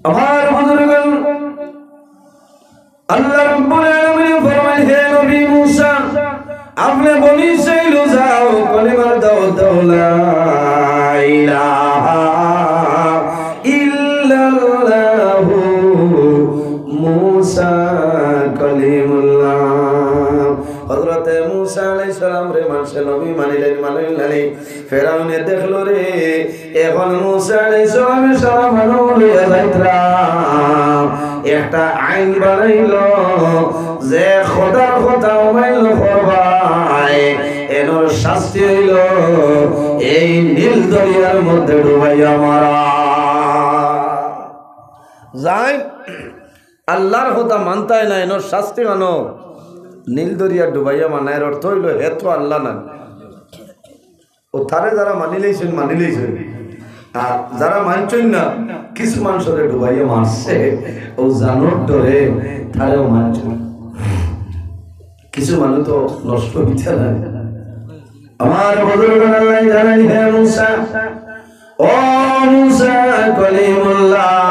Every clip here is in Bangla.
আমার বুজুর্গগণ আল্লাহ রাব্বুল আলামিন ফরমায় হে নবী মুসা আপনি বনি ইসরাইল যাও কলিমার দাওয়াত দাও লা ইলাহা ইল্লাল্লাহু মুসা কলিমুল্লাহ হযরতে মুসা আলাইহিস সালাম রে মানুষ নবী মানিলেন মানিলেন ফেরাউনে দেখলো রে এখন মুসা আলাইহিস সালাম লইয়া যাইতরা একটা আইন বানাইলো যে খোদার কথা মাইল করবাই এর শাস্তি হইল এই নীল দরিয়ার মধ্যে ডুবাইয়া মারা যাই আল্লাহর কথা মানতাই না এর শাস্তি মানো নীল দরিয়া ডুবাইয়া মানা এর অর্থ হইল হে তো আল্লাহ না ও তারে যারা মানিলেইছেন আর যারা মানছেন না কিছু মানুষের ডুবাইয়া মারছে ও জানোর ডরে তারেও মানছে কিছু মানুষ তো নষ্ট হইতে না আমার বুজুর্গগণ আল্লাহ জানাই হে মুসা ও মুসা কলিমুল্লাহ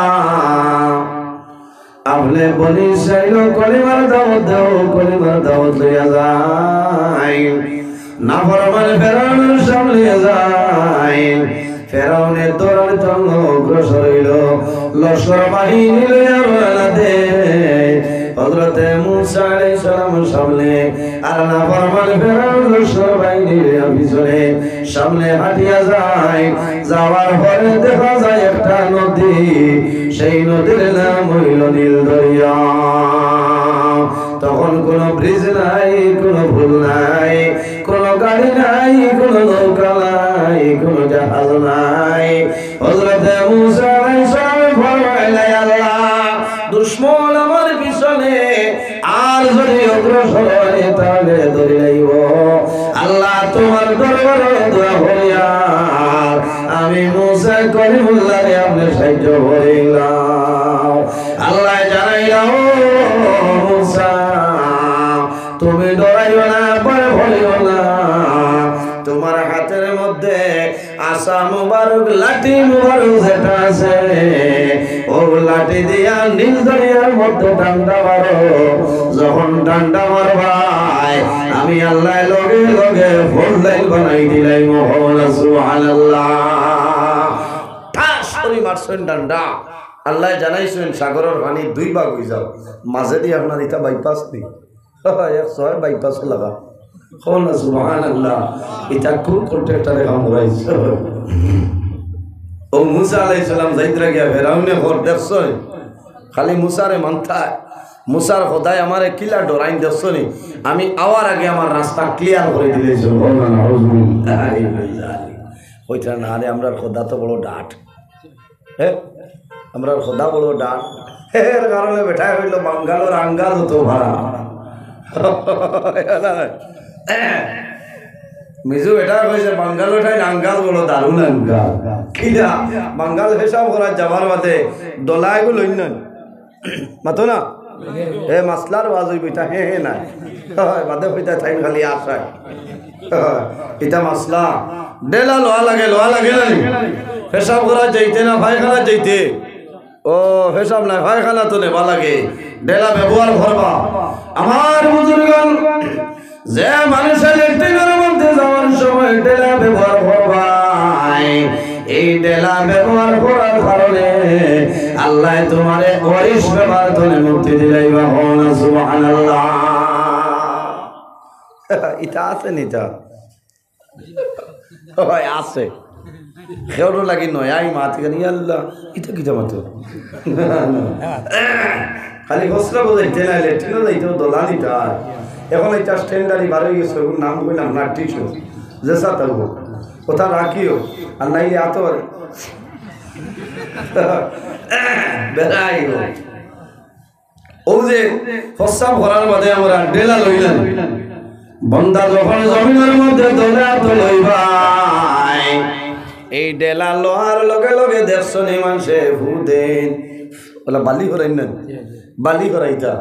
আপনি বনি ইসরাইল কলিমার দাওয়াত দাও কলিমার দাওয়াত লইয়া যাই নাফরমান ফেরাউনের সামনে যাই ফেরাউনের দৌড়ার জন্য অগ্রসর হইল লস্কর বাহিনী লইয়া রওনা দেয় হযরতে মুসা আলাইহিস সালামের সামনে আর নাফরমান ফেরাউন লস্কর বাহিনী লইয়া পিছনে সামনে হাঁটিয়া যায় যাওয়ার পরে দেখা যায় একটা নদী সেই নদীর নাম হইল নীল দরিয়া তখন কোনো ব্রিজ নাই কোনো পুল নাই কোনো গাড়ি নাই কোনো নৌকা নাই কোনো জাহাজ নাই হযরতে মুসা আলাইহিস সালাম ফরমাইলেন আল্লাহ দুশমন আমার পিছনে আর যদি অগ্রসর হয় তাহলে ধরে লইব আল্লাহ তোমার দরবারে দোয়া করিয়া আমি মুসা কলিমুল্লাহ রে আপনি সাহায্য করিলাম আল্লাহ জানাইলাম মুসা তুমি ডরাইও না ভয় ভরিও না তোমার হাতের মধ্যে আসা মুবারক লাঠি মুবারক যেটা আছে ও লাঠি দিয়া নীল দরিয়ার মধ্যে ডান্ডা মারো যখন ডান্ডা মারবাই আমি আল্লাহ লগে লগে ফুল লাইল বানাই দিলাই মোহাম্মদ সুবহানাল্লাহ ঠাস করে মারছেন ডান্ডা আল্লাহ জানাইছেন সাগরের পানি দুই ভাগ হয়ে যাও মাঝে দিয়ে আপনার এটা বাইপাস নেই ছয় বাইপাস লাগা সুবহানাল্লাহ এটা খুব কন্ট্রাক্টরে কাম করাইছে ও মুসা আলাইহিস সালাম যাইতরা গিয়া ফেরাউনে ঘর দেখছই খালি মুসারে মানতায় মুসার খোদায় আমারে কিলা ডরাইন দেখছনি আমি আওয়ার আগে আমার রাস্তা ক্লিয়ার করে দিলে সুবহানাল্লাহ ওইটা না হলে আমরার খোদা তো বড় ডাট হ্যাঁ আমরার খোদা বড় ডাট এর কারণে বেঠায় হইল বাঙ্গালোর আঙ্গাল তো ভাড়া মিজু এটা কইছে বাঙ্গাল ওঠাই আঙ্গাল বড় দারুণ আঙ্গাল কিনা বাঙ্গাল হিসাব করার যাবার বাদে দলায় গো লইন মাতো না এ মাসলার ওয়াজ হইব এটা হে হে নাই বাদে হইতা টাইম খালি আসায় এটা মাসলা ডেলা লোয়া লাগে না হিসাব করা যাইতে না ভাইখানা যাইতে ও হিসাব নাই ভাইখানা তো নেবা লাগে ডেলা ব্যবহার করবা আমার বুজুর্গগণ যে মানুষের লেট্রিনের মধ্যে যাওয়ার সময় ডেলা ব্যবহার করবাই এই ডেলা ব্যবহার করার কারণে আল্লাহ তোমারে ওয়ারিশ ব্যবহার করে মুক্তি দিলাইবা হন সুবহানাল্লাহ এটা আছে নিতা হয় আছে খেওড়ো লাগি নয় আই মাতি গানি আল্লাহ এটা কিটা মাতো খালি হোসরা বজাইতে না লেট্রিনও যাইতে দোলানিটা এখন এটা স্ট্যান্ডার্ডই বার হয়ে গেছে ওর নাম কইলাম না টিস্যু জেসা থাকবো কোথা রাখিও আর নাইলে এত বেড়াই ও যে প্রস্তাব করার বাদে আমরা ডেলা লইলাম বন্দা যখন জমিনের মধ্যে দোলা তো লইবাই এই ডেলা লোহার লগে লগে দেখছনি মানুষে ভূদেন ওলা বালি করাই না বালি করাইতা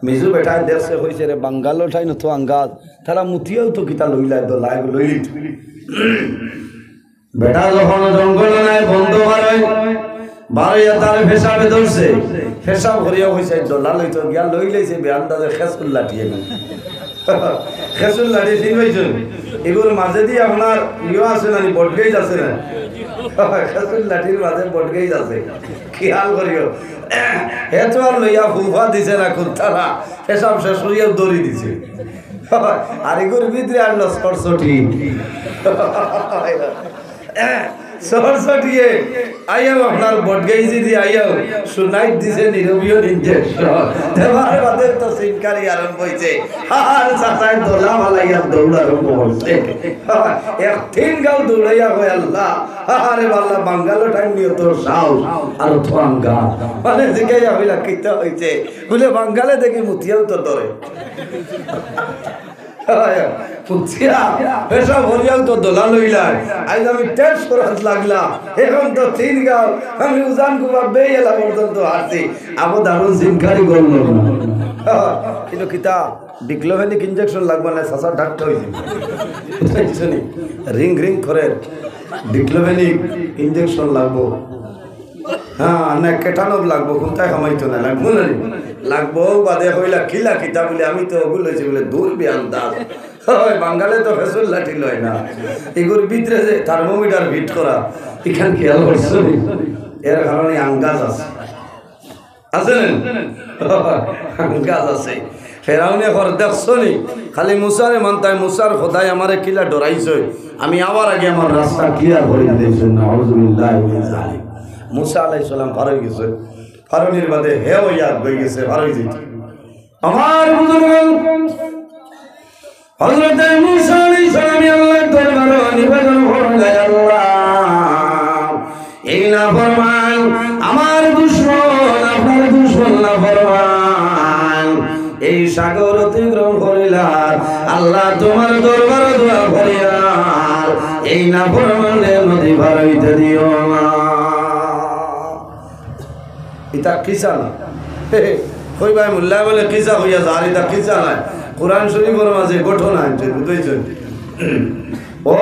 মিজু বেটা দেখছে হয়েছে রে বাঙ্গাল ওঠাই নতো আঙ্গাল তারা মুতিয়াও তো কিতা লইলাই দোলাই লইলি বেটা যখন জঙ্গল নাই বন্ধ হয় বারইয়া তার পেশাবে ধরছে পেশাব করিয়া হইছে ডলা লইতো গিয়া লই লইছে বেআন্দাজে খেসুল লাঠিয়ে খেসুল লাঠি ঠিক হইছে এগুলোর মাঝে দিয়ে আপনার ইয়ে আছে না বটগেজ আছে না খেসুল লাঠির মাঝে বটগেজ আছে খেয়াল করিও হে তো আর লইয়া ফুফা দিছে না খুঁজতারা পেশাব শেষ করিয়া দড়ি দিছে আর এগুলোর ভিতরে আনলো সরসটি সরসটিয়ে আইয়াও আপনার বটগাইজি দিয়ে আইয়াও সুনাই দিছে নিরবিও ইনজেকশন দেবার বাদে তো সিনকারি আরম্ভ হইছে আর চাচাই দোলা মালাইয়া দৌড় আরম্ভ হইছে এক তিন গাও দৌড়াইয়া কই আল্লাহ আরে আল্লাহ বাঙ্গালো টাইম নিয়ে তো সাউস আর থাঙ্গা মানে জিগাইয়া হইলা কিতা হইছে বলে বাঙ্গালে দেখি মুতিয়াও তো ধরে পেশা ভরিয়াও তো দোলা লইলা আজ আমি টেস্ট করার লাগলাম এখন তো তিন গাও আমি উজান কুমার বেয়েলা পর্যন্ত হাঁটছি আবু দারুন জিনকারি করলো কিন্তু কিতা ডিক্লোভেনিক ইনজেকশন লাগবে না সাসা ডাক্তার হয়েছে রিং রিং করে ডিক্লোভেনিক ইনজেকশন লাগবো হ্যাঁ না কেটানক লাগবো কোনটাই খামাইতো না লাগবো না লাগবো বাদে হইলা খিলা কিতা বলে আমি তো ওগুলো হয়েছে বলে দূর বেআন্দাজ হয় বাঙ্গালে তো ফেসল লাঠি লয় না এগুলোর ভিতরে যে থার্মোমিটার ফিট করা এখান খেয়াল করছো এর কারণে আঙ্গাজ আছে আছে আঙ্গাজ আছে ফেরাউনে ঘর দেখছো নি খালি মুসারে মানতায় মুসার খোদায় আমারে কিলা ডরাইছে আমি আবার আগে আমার রাস্তা ক্লিয়ার করে দিয়েছি নাউজুবিল্লাহ মিন যালিক মুসা আলাইহিস সালাম পার হয়ে গেছে ফারুনের বাদে হেও ইয়াদ হয়ে গেছে পার হয়ে যেত আমার বুজুর্গ হযরত মুসা আলাইহিস সালাম আল্লাহর দরবারে নিবেদন করলেন আল্লাহ এই না ফরমান আমার দুশমন আপনার দুশমন না ফরমান এই সাগর অতিক্রম করিলাম আল্লাহ তোমার দরবারে দোয়া করিয়া এই না ফরমানের নদী পার হইতে দিও না এটা কিসা না কই ভাই মোল্লা বলে কিসা হইয়া যা আর এটা কিসা নাই কোরআন শরীফের মাঝে ঘটনা আছে বুঝাইছেন ও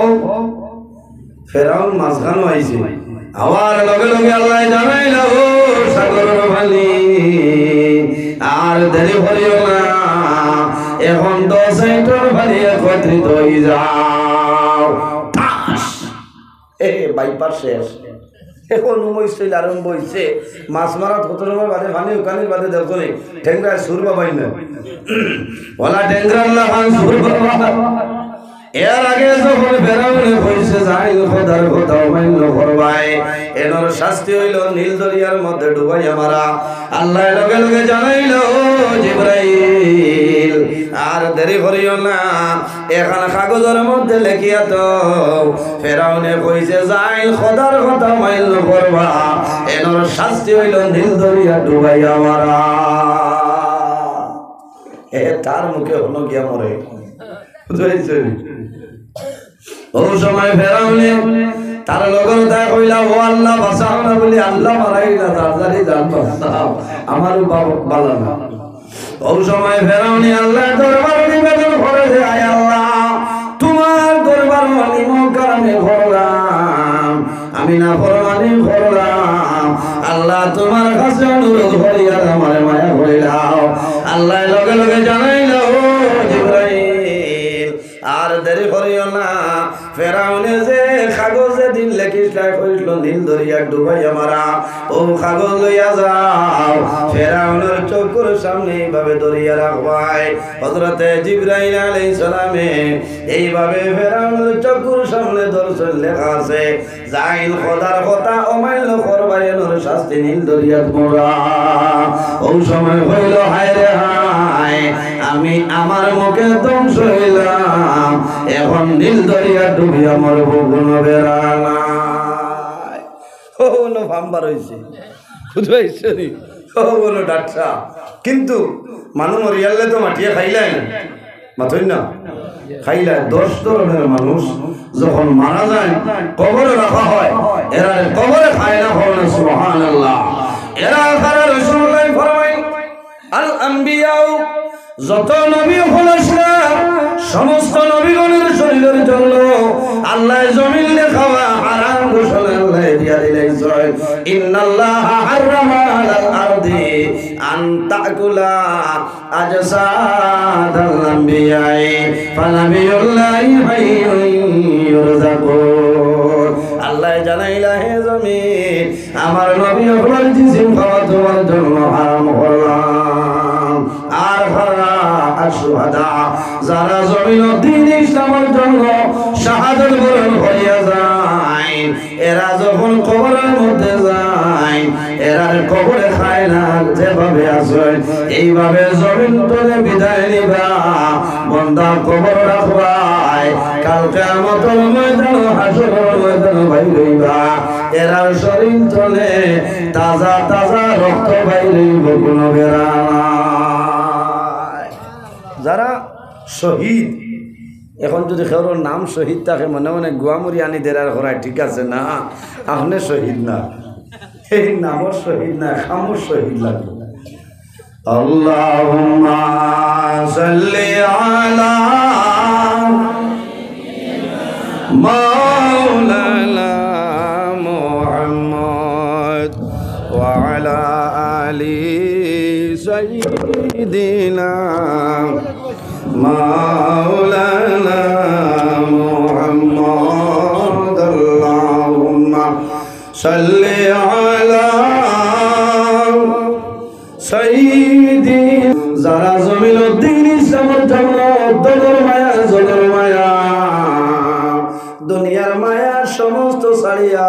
ফেরাউন মাঝখানো আইছে আবার লগে লগে আল্লাহ জানাইলা ও সাগরের পানি আর দেরি করিও না এখন 10 লিটার পানি একত্রিত হয়ে যাও বাইপার শেষ এখন উমইছিল আরম্ভ হইছে মাছ মারা কত সময় বাদে পানি ওখানে বাদে দেখো নি ঠেংরা সুর বাবাই না ওলা ঠেংরা আল্লাহ খান সুর বাবা এর আগে যখন ফেরাউনে কইছে যাই খোদার কথা মান্য করবাই এর শাস্তি হইল নীল দরিয়ার মধ্যে ডুবাইয়া মারা আল্লাহ লগে লগে জানাইলো জিবরাইল আর দেরি করিও না এখানে কাগজের মধ্যে লিখিয়া তো ফেরাউনে কইছে যাই খোদার কথা মান্য করবা এর শাস্তি হইল নীল দরিয়া ডুবাইয়া মারা এ তার মুখে হলো গিয়া মরে বুঝাইছে ও সময় ফেরাউনে তার লগর তা কইলা ও আল্লাহ বাঁচাও না বলি আল্লাহ মারাইলা তাড়াতাড়ি জান বাঁচাও আমার বালা না ও সময় ফেরাউনে আল্লাহর দরবারে নিবেদন করে যে আয় আল্লাহ তোমার দরবার মানিমক কারণে করলাম আমি না ফরমানি করলাম আল্লাহ তোমার কাছে অনুরোধ করিয়া আমার মায়া করিলাম আল্লাহ লগে লগে জানাইল ও জিবরাইল আর দেরি করিও না ফেরাউনে যে কাগজে দিন লেখিসলা কইল নীল দরিয়া ডুবাইয়া মারা ও কাগজ লইয়া যাও ফেরাউনের চোখের সামনে এইভাবে দরিয়া রাখবাই হযরতে জিবরাইল আলাইহিস সালামে এইভাবে ফেরাউনের চোখের সামনে দর্শন লেখা আছে যাইল খোদার কথা অমান্য করবাই এর শাস্তি নীল দরিয়াত মোরা ও সময় হইল হায় রে হায় আমি আমার মুখে ধ্বংস হইলাম এখন নীল দরিয়া ডুবিয়া মরব কোনো বেড়া নাই ও নো ফাম্বার হইছে বুঝাইছে নি ও বলো ডাক্তার কিন্তু মানুষ মরিয়ালে তো মাটিয়ে খাইলাই না মাথই না খাইলা 10 ধরনের মানুষ যখন মারা যায় কবরে রাখা হয় এরা কবরে খায় না বলেন সুবহানাল্লাহ এরা তারা রাসূলুল্লাহ ফরমায় আল আম্বিয়া যত নবী হলেন সমস্ত নবীগণের শরীরের জন্য আল্লাহ জমিন খাওয়া হারাম ঘোষণা আল্লাহ দিয়া দিলেন ইন্নাল্লাহ আনতাকুলা আজসাদাল আম্বিয়াই ফানাবিয়ুল্লাহি হাইয়ুন ইউরযাকুন। আল্লাহ জানাইলা হে জমিন আমার নবী হল জিসিম খাওয়া তোমার জন্য হারাম করলাম। আর হারা আশুহাদা যারা জমিন দ্বীন ইসলামের জন্য শাহাদাত বরণ হইয়া যায়, এরা যখন কবরের মধ্যে যায় এরা কবরে খায় না, যেভাবে আসে এইভাবে জমিন তলে বিদায় নিবা, বন্দা কবর রাখবাই, কাল কিয়ামতের ময়দান হাসরের ময়দান বাইরেবা, এরা শরীর তলে তাজা তাজা রক্ত বাইরেব, কোনো বেড়া নাই। যারা শহীদ, এখন যদি কারোর নাম শহীদ থাকে মনে মনে গুয়ামুরি আনি দেরার করায়, ঠিক আছে না, আপনি শহীদ না, এই নামর শহীদ না, খামর শহীদ লাগবে। আল্লাহুম্মা সাল্লি আলা মাওলানা মুহাম্মদ ওয়া আলা আলি সাইয়্যিদিনা মাওলানা মুহাম্মদ। আল্লাহুম্মা সাল্লি আলা সাইয়্যিদি। যারা জমিনের দ্বীন ইসলামের জন্য দলের মায়া জলের মায়া দুনিয়ার মায়া সমস্ত ছাড়িয়া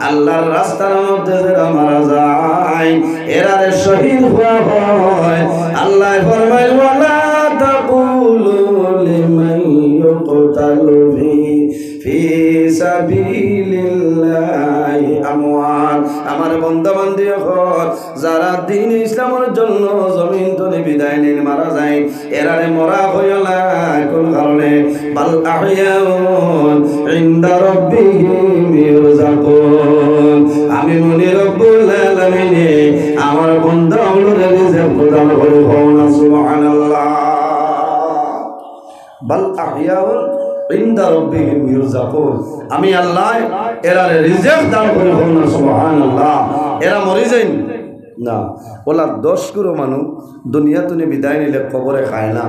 আল্লাহর রাস্তার মধ্যে যারা মারা যায় এরারে শহীদ হওয়া হয়। আল্লাহ ফরমায় ওয়ালা তাকুলু লিমান ইউকতালু ফি সাবিলিল্লাহি আমওয়াত। আমার বান্দা বান্দি হল যারা দ্বীন ইসলামের জন্য জমিন তলে বিদায় নিয়ে মারা যায় এরারে মরা হইল না কোন কারণে, বাল আহইয়াউন ইনদা রাব্বিহিম ইরযাকুন। আমি মনি রব্বুল আলামিন আমার বান্দা গুলোরে রিজিক প্রদান করে না, সুবহানাল্লাহ। বাল আহইয়াউন ইনদা রাব্বিহিম ইরযাকুন, আমি আল্লাহ এরারে রিজিক দান করে না, সুবহানাল্লাহ। এরা মরে যায় না, ওলা 10 গুরু মানুষ দুনিয়া তুনি বিদায় নিলে খবরে খায় না।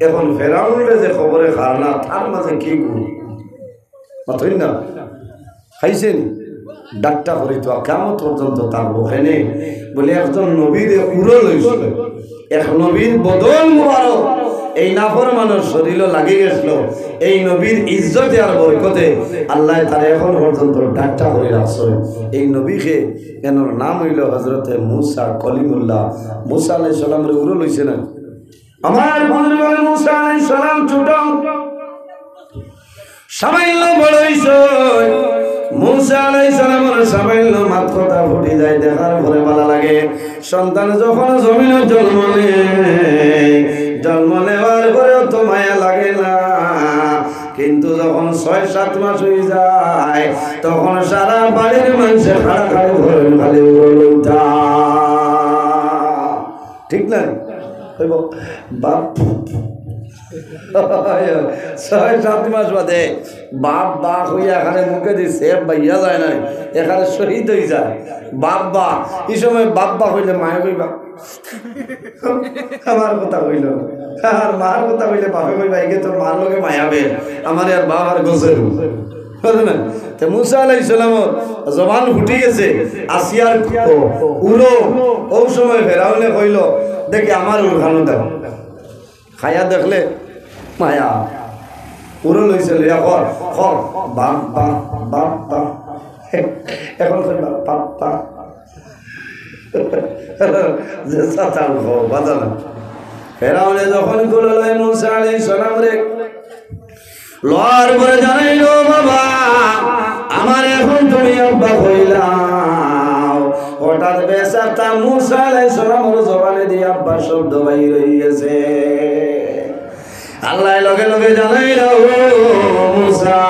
এখন ফেরাউনরে যে খবরে খায় না তার মাঝে কি গুরু মাথই না খাইছেন ডাক্তার করি তো কেমন পর্যন্ত তার ওখানে বলে একজন নবীর উড়ো লইছিল, এক নবীর বদল মুবারক এই নাফরমানের শরীরও লাগে গেছিল, এই নবীর ইজ্জতে আর বরকতে আল্লাহ তার এখন পর্যন্ত ডাক্তার করে রাখছে। এই নবীকে এনার নাম হইল হযরতে মুসা কলিমুল্লাহ। মুসা আলাইহিস সালামের উড়ো লইছে না, আমার বন্ধু মুসা আলাইহিস সালাম ছোট সামান্য বড় হইছে। মুসা আলাইহিস সালামের সামান্য মাথাটা ফুটি যায়, দেখার পরে ভালো লাগে। সন্তান যখন জমিনে জন্ম নেওয়ার পরেও তো মায়া লাগে না, কিন্তু যখন 6-7 মাস হয়ে যায় তখন সারা বাড়ির মানুষের খাড়াখাড়ি ঘরের খালি উঠা, ঠিক না বাপ 6-7 মাস বাদে বাপ বাপ হইয়া এখানে মুখে দিচ্ছে ভাইয়া যায় না, এখানে শহীদ হয়ে যায় বাপ এই সময় বাপ হইলে মায়া কইবা আমার কথা হইল, আর মার কথা হইলে বাপে কইবা একে তোর মার লোকে মায়াবে, আমার আর বাপ আর গোসের না। মুসা আলাইহিস সালামের জবান ফুটি গেছে, আসিয়ার উড়ো ওই সময় ফেরাউনে কইল দেখি আমার উড়খানো দাও, খায়া দেখলে মায়া উড়ো লইছে এখন বাপ বাপ বাপ বাপ, এখন বাপ বাপ ফেরাউনে যখন গুলো লয় মুসা আলাইহিস সালাম রে লওয়ার পরে জানাইলো বাবা আমার এখন তুমি আব্বা কইলাম, হঠাৎ বেচারা মুসা আলাইহিস সালামের জবানে দিয়ে আব্বা শব্দ বাইর হয়ে গেছে। আল্লাহ লগে লগে জানাইলো মুসা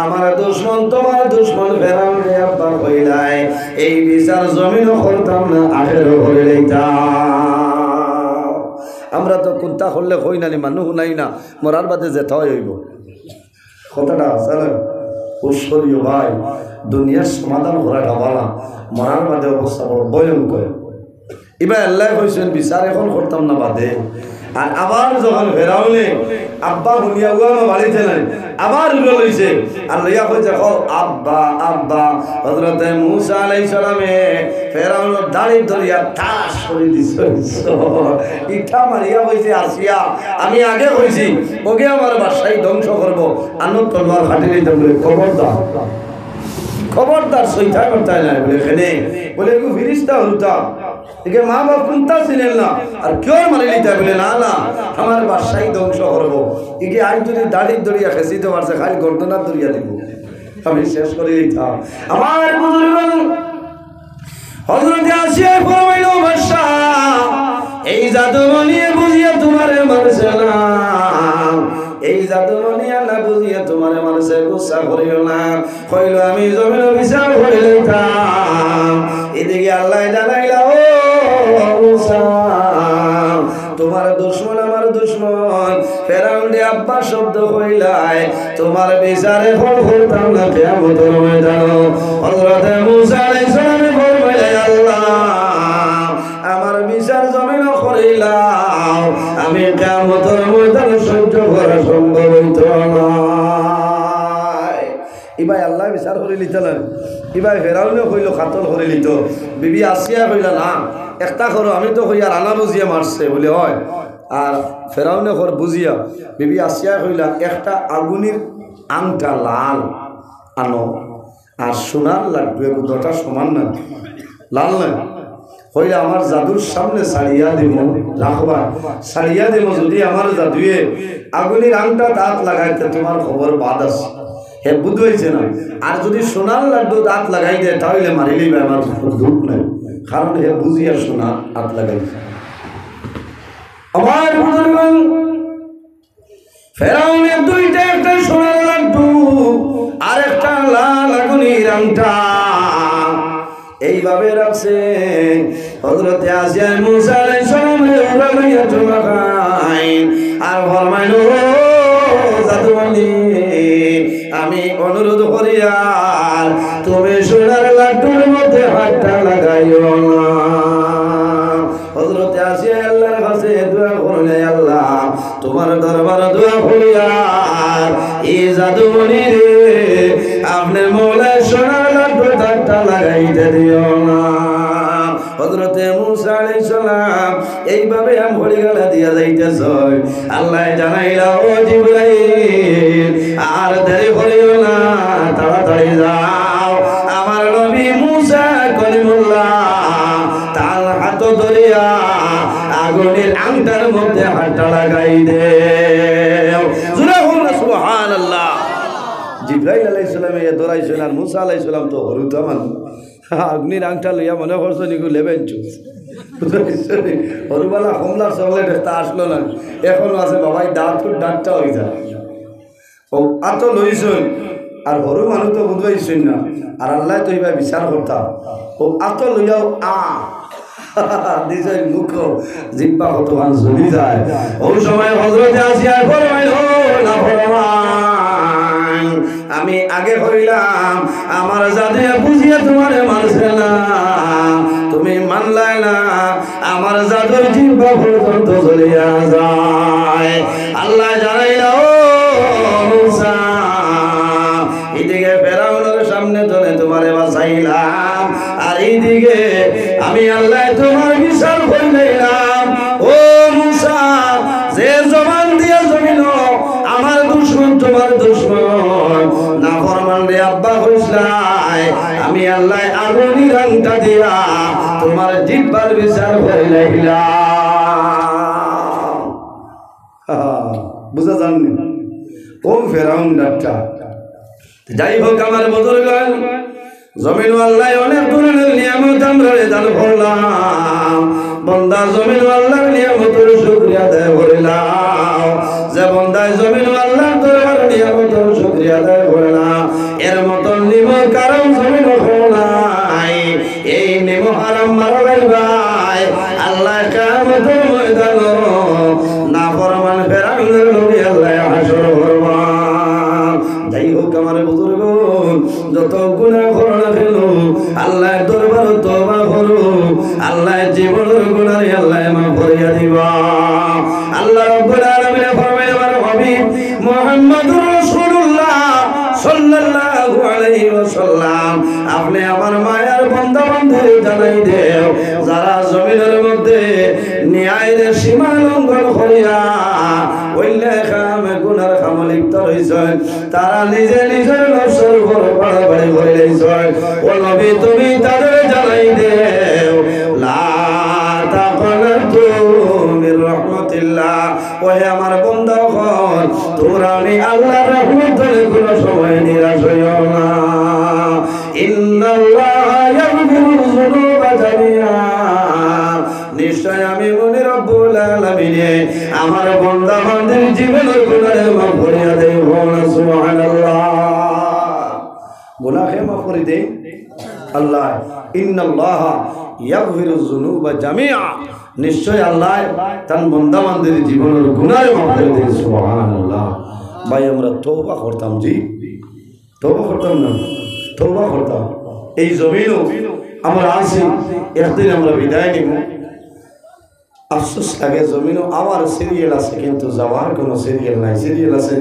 আমার দুশ্মন তোমার দুশ্মন ফেরাউনে আব্বা কইলাই এই বিচার জমিনও করতাম না আখেরও করে লইতাম। আমরা তো কুন্তা করলে কই না মানুষ নাই না, মরার বাদে যেতে হইব কথাটা জানেন উৎসরীয় ভাই, দুনিয়ার সমাধান করাটা বলা মরার বাদে অবস্থা বড় ভয়ঙ্কর। এবার আল্লাহ কইছেন বিচার এখন করতাম না বাদে। আর আবার যখন ফেরাউনে আব্বা বলিয়া উয়া বাড়িতে নাই আবার উড়ে লইছে আর লইয়া কইছে আব্বা আব্বা। হযরত মূসা আলাইহিস সালামে ফেরাউনের দাড়ি ধরিয়া ঠাস করে দিছে। ইটা মারিয়া কইছে আসিয়া আমি আগে কইছি ওকে আমার বাসায় ধ্বংস করব, আনো তলোয়ার কাটি লইতে বলে খবরদার খবরদার সইতা করতে নাই বলে এখানে বলে একটু ফিরিস্তা হলতা একে মা বাপ কোনটা ছিলেন না আর কেউ মারি লিতে বলে না না আমার বাসায় ধ্বংস করবো। একে আজ যদি দাড়ির দড়িয়া খেঁচিতে পারছে খালি গর্দনার দড়িয়া দিব আমি শেষ করে দিতাম। আমার বুজুর্গ হযরত আসিয়া ফরমাইল বাদশা এই জাদু নিয়ে বুঝিয়ে তোমারে মারছে না, এই জাদু নিয়ে না বুঝিয়ে তোমারে মারছে গুসা করিও না। কইল আমি জমিন বিচার করে লইতাম। এদিকে আল্লাহ জানাইলা ও মুসা তোমার দুশমন আমার দুশমন ফেরাউনে আব্বা শব্দ কইলাই তোমার বিচারে ফল করতাম না কিয়ামতের ময়দানে। হযরত মুসা আলাইহিস সালাম বললেন আল্লাহ আমার বিচার জমিন করিলাম আমি কিয়ামতের ময়দানে সহ্য করা সম্ভব হইতো না। এবার আল্লাহ বিচার করে লিতে না, এবার ফেরাউনে কইল কাতল করে লিত। বিবি আসিয়া কইলা না একটা করো আমি তো কইয়া রানা বুঝিয়া মারছে বলে হয়। আর ফেরাউনে ঘর বুঝিয়া বিবি আসিয়া কইলা একটা আগুনের আংটা লাল আনো আর সোনার লাড্ডু দুটা সমান না লাল না কইলা আমার জাদুর সামনে ছাড়িয়া দিব রাখবা ছাড়িয়া দিব যদি আমার জাদুয়ে আগুনের আংটা দাঁত লাগাইতে তোমার খবর বাদ আছে হে বুঝ হয়েছে না। আর যদি সোনার লাড্ডু দাঁত লাগাই দেয় তাহলে মারিলেই আমার দুঃখ নেই কারণ হে বুঝিয়া সোনা হাত লাগাইছে। আমার বুজুর্গণ ফেরাউনের দুইটা একটা সোনার লাড্ডু আর একটা লাল আগুনের আংটা এইভাবে রাখছে। হযরত আসিয়া মূসা আলাইহিস সালামের উড়াইয়া চলে যায় আর ফরমাইল জাদুমণি আমি অনুরোধ করি আর তুমি সোনার লাড্ডুর মধ্যে হাতটা লাগাইও না। হযরত আসিয়া আল্লাহর কাছে দোয়া করলে আল্লাহ তোমার দরবারে দোয়া করি আর এই জাদুমণি রে আপনি মওলা সোনার লাড্ডুর হাতটা লাগাইতে দিও না। হযরত মূসা আলাইহিস সালাম এইভাবে আমড়ি গলা দিয়া যাইতেছে আল্লাহ জানাইলা ও জিবরাইল আর দেরি করিও না তাড়াতাড়ি যাও আমার নবী মূসা কলিমুল্লাহ তার হাত ধরিয়া আগুনের আংটার মধ্যে হাতটা লাগাই দে। জোরে বলুন সুবহানাল্লাহ। জিবরাইল আলাইহিস সালাম এ দৌড়াইছেন আর মূসা আলাইহিস সালাম তো হরুতা মানুষ আগ্নির আংটা লইয়া মনে করছো নিকু লেবেন চুস হরুবালা কমলার চকলেট একটা আসলো না এখনো আছে বাবাই দাঁতুর ডাঁটটা হয়ে যায় ও আত লইছেন আর হরু মানুষ তো বুঝবাইছেন না আর আল্লাহ তো এইভাবে বিচার করতাম ও আত লইয়াও নিজের মুখ জিব্বা কতক্ষণ জ্বলি যায়। ওই সময় হযরতে আসিয়া ফরমাইল না ফরমান আমি আগে কইলাম আমার জাদে বুঝিয়ে তোমারে মারছে না তুমি মানলাই না আমার জাদুর জিব্বা পর্যন্ত জ্বলিয়া যায়। আল্লাহ জানাইলা ও মূসা এদিকে ফেরাউনের সামনে চলে তোমারে বাঁচাইলাম আর এইদিকে আমি আল্লাহ তোমার বিচার করিলাম। ও মূসা যে জবান দিয়া জমিল আমার দুশমন তোমার দুশমন না ফরমান রে আব্বা কইছলাই আমি আল্লাহ আগুনের আংটা দিয়া তোমার জিহ্বার বিচার করিলাম। বুঝা জাননি ও ফেরাউন ডাক্তা। যাই হোক আমার বুজুর্গগণ জমিন আল্লাহ অনেক ধরনের নিয়ামত আমরা দান করলাম বন্দা জমিন আল্লাহর নিয়ামতের শুকরিয়া আদায় করিলাম যে বন্দায় জমিন আল্লাহর দরবার নিয়ামতের শুকরিয়া আদায় করলাম এর মতন নিমক কারণ জমিন নাই এই নিমক হারাম মারাই ভাই আল্লাহ কিয়ামতের ময়দানে না ফরমান ফেরাউনের নবী আল্লাহ হাসর করবা। যাই হোক আমার বুজুর্গ যত গুনাহ করো না কেন আল্লাহর দরবারে তওবা করো আল্লাহ জীবনের গুনাহ আল্লাহ মাফ করিয়া দিবা। আল্লাহ রাব্বুল আলামিন ফরমায় আমার হাবিব মুহাম্মদুর রাসূলুল্লাহ সাল্লাল্লাহু আলাইহি ওয়াসাল্লাম আপনি আমার মায়ার বান্দা বান্দি জানাই দেও যারা জমিনের মধ্যে ন্যায়ের সীমা লঙ্ঘন করিয়া ওইলে কামে গুনার কামে লিপ্ত হইছে তারা নিজে নিজের নফসের উপর বাড়াবাড়ি করে লইছে। ও নবী তুমি তাদের জানাই দেও লা তাকনাতু মির রাহমাতিল্লাহ ও হে আমার বান্দাগণ তোমরা আমি আল্লাহর রহমতের কোনো সময় নিরাশ হইও না। ইন্নাল্লাহা ইয়াগফিরুয যুনুবা জামিআ নিশ্চয় আমি মনে রব্বুল আলামিন আমার বান্দা বান্দির জীবনের গুনাহ মাফ করিয়া দেব। সুবহানাল্লাহ গুনাহ মাফ করে দেই আল্লাহ। ইন্নাল্লাহা ইয়াগফিরুয যুনুবা জামিআ নিশ্চয় আল্লাহ তার বান্দা বান্দির জীবনের গুনাহ মাফ করে দেয়। সুবহানাল্লাহ। ভাই আমরা তওবা করতাম, জি তওবা করতাম না, তওবা করতাম। এই জমিনও আমরা আছি, একদিন আমরা বিদায় নিব। আফসোস লাগে জমিনও আবার সিরিয়াল আছে কিন্তু যাওয়ার কোনো সিরিয়াল নাই। সিরিয়াল আছে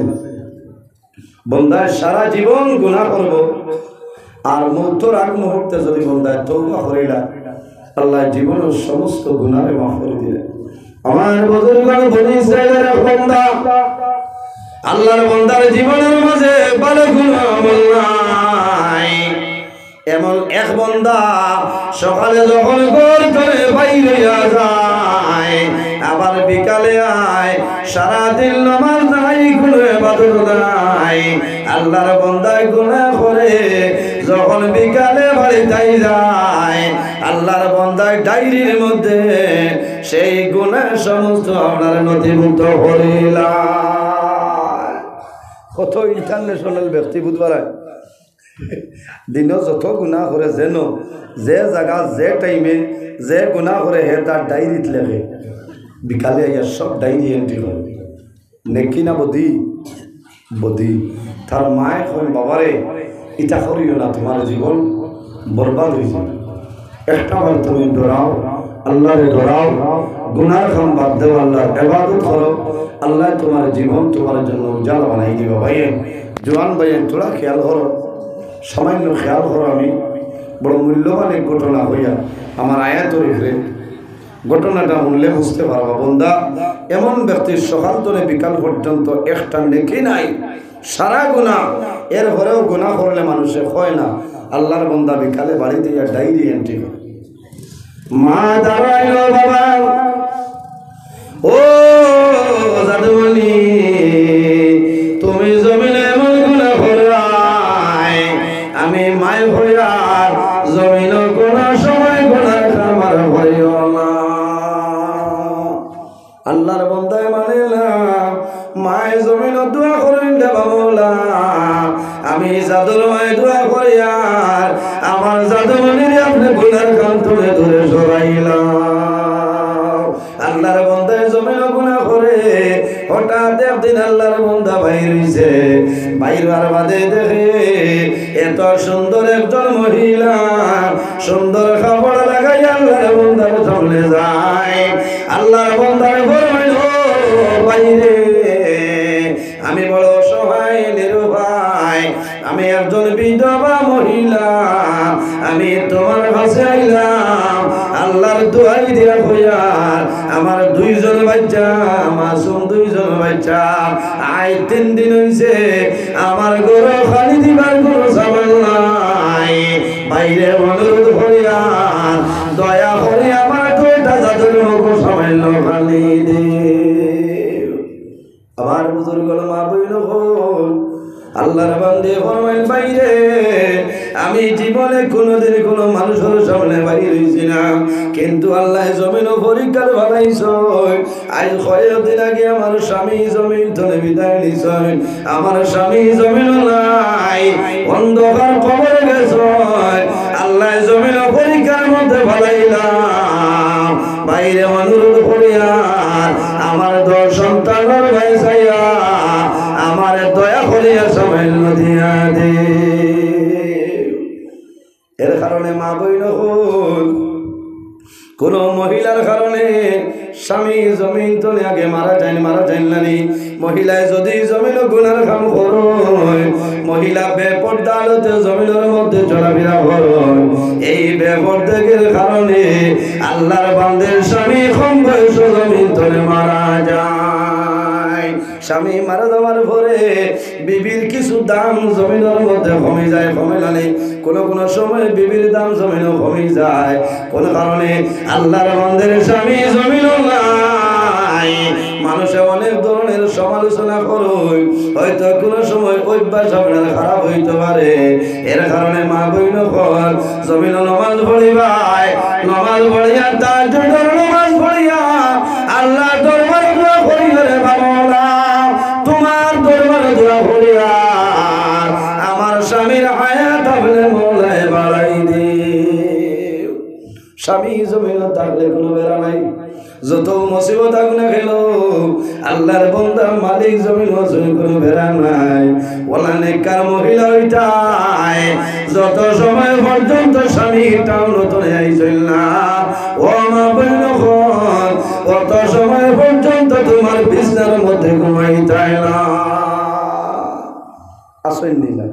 বন্দায় সারা জীবন গুনাহ করব আর মৃত্যুর আগ মুহূর্তে যদি বন্দায় তওবা করিলা আল্লাহ জীবনের সমস্ত গুনাহ মাফ করে দিলেন। আমার বুজুর্গগণ বনি ইসরাইলের বান্দা আল্লাহর বান্দার জীবনের মাঝে ভালো কোনো আমল নাই। এমন এক বান্দা সকালে যখন ঘর থেকে বাইরে হইয়া যায় আবার বিকালে আয় সারাদিন নামাজ নাই কোনো ইবাদত নাই আল্লাহর বান্দায় গুনাহ করে যখন বিকালে বাড়িতে যায় আল্লাহর বান্দায় ডায়েরির মধ্যে সেই গুনাহ সমস্ত আপনার নথিভুক্ত করিলা। কত ইন্টারন্যাশনাল ব্যক্তি বুধবার দিনও যত গুনাহ করে যেন যে জায়গা যে টাইমে যে গুনাহ করে হে তার ডায়েরিত লেখে বিকালে আইয়া সব ডায়েরি এন্ট্রি করে নেকি না বদি বদি। তার মায়ে কন বাবারে ইটা করিও না, তোমার জীবন বরবাদ হয়েছে। একটা বার তুমি ডরাও, আল্লাহরে ডরাও, গুনার কাম বাদ দেও, আল্লাহর ইবাদত করো, আল্লাহ তোমার জীবন তোমার জন্য উজালা বানাই দিবা। ভাইয়েন জোয়ান ভাইয়েন তোরা খেয়াল করো, সামান্য খেয়াল করো। আমি বড় মূল্যবান এক ঘটনা হইয়া আমার আয়াতের উপরে ঘটনাটা শুনলে বুঝতে পারবা। বন্দা এমন ব্যক্তির সকাল থেকে বিকাল পর্যন্ত একটা নেকি নাই, সারা গুনাহ, এরপরেও গুনাহ করলে মানুষে হয় না। আল্লাহর বান্দা বিকালে বাড়িতে গিয়ে ডায়েরি এন্ট্রি করে মা দাঁড়াইল বাবা ও জাদুমণি তুমি জমিনে এমন গুনাহ করাই আমি মায় হইয়া জমিন কোন সময় গুনাহ আমার হইও না। আল্লাহর বান্দায় মানিলাম মায় জমিন দোয়া করেন দেবা মৌলা আমি জাদুর মায় দোয়া করি আর আমার জাদুমণির আপনি গুনার কাম তুলে ধরে সরাইলাম। আল্লাহর বান্দায় জমিন গুনাহ করে হঠাৎ একদিন আল্লাহর বান্দা বাইর হইছে, বাইর হওয়ার বাদে দেখে এত সুন্দর একজন মহিলা সুন্দর কাপড় লাগাই আল্লাহর বান্দার সামনে যায়। আল্লাহর বান্দার ফরমাইল বাইরে আমি বড় অসহায় নিরুপায়, আমি একজন বিধবা মহিলা, আমি তোমার কাছে আইলাম আল্লাহর দোয়াই দিয়া হইয়া আমার দুইজন বাচ্চা মাসুম দুইজন বাচ্চা আই 3 দিন হইছে আমার ঘর খালি দিবার কোনো সামান নাই। বাইরে অনুরোধ করিয়া দয়া করে আমার 2টা জাদুর মুখ সামান্য খালি দে। আমার বুজুর্গ মা বইল আল্লাহর বান্দে ফরমাইল বাইরে আমি জীবনে কোনোদিন কোনো মানুষের সামনে বাইর হইছি না, কিন্তু আল্লাহ জমিন পরীক্ষার বানাইছ। আজ কয়েকদিন আগে আমার স্বামী জমিন ধরে বিদায় নিছ, আমার স্বামী জমিন নাই, অন্ধকার কবরে গেছ। আল্লাহ জমিন পরীক্ষার মধ্যে বানাইলাম বাইরে অনুরোধ করিয়া আমার 10 সন্তানের ভাই চাইয়া আমার দয়া করিয়া সামান্য দিয়া দে। এর কারণে মা বইন কোন মহিলার কারণে স্বামী জমিন তলে আগে মারা যায় নানি মহিলায় যদি জমিন গুনার কাম করয় মহিলা বেপর্দা আলোতে জমিনের মধ্যে চলাফেরা করয় এই বেপর্দার কারণে আল্লাহর বান্দার স্বামী কম বয়স জমিন তলে মারা যায় স্বামী মারা যাওয়ার পরে বিবির কিছু দাম জমিনের মধ্যে কমে যায় কমে নানি কোন সময় বিবির দাম জমিনও কমে যায় কোন কারণে আল্লাহর বান্দার স্বামী জমিন নাই মানুষে অনেক ধরনের সমালোচনা করুন হয়তো কোনো সময় অভ্যাস আপনার খারাপ হইতে পারে এর কারণে মা বইন কর জমিন নামাজ পড়িবাই নামাজ পড়িয়া তাহাজ্জুদ নামাজ পড়িয়া আল্লাহ দরবারে দোয়া করি রে বাবা তোমার দরবারে দোয়া করিয়া আমার স্বামীর হায়াত আপনি মোলায় বাড়াই দিও স্বামী জমিন থাকলে কোনো বেড়া নাই যত মুসিবত আগুনে গেল আল্লাহর বান্দা মালিক জমিন ওজন কোনো বেড়া নাই ওলা নেককার মহিলা ওইটাই যত সময় পর্যন্ত স্বামী টাউন নতুন আইছিল না ও মা বইন কত সময় পর্যন্ত তোমার বিছনার মধ্যে ঘুমাইতাই না আসেন না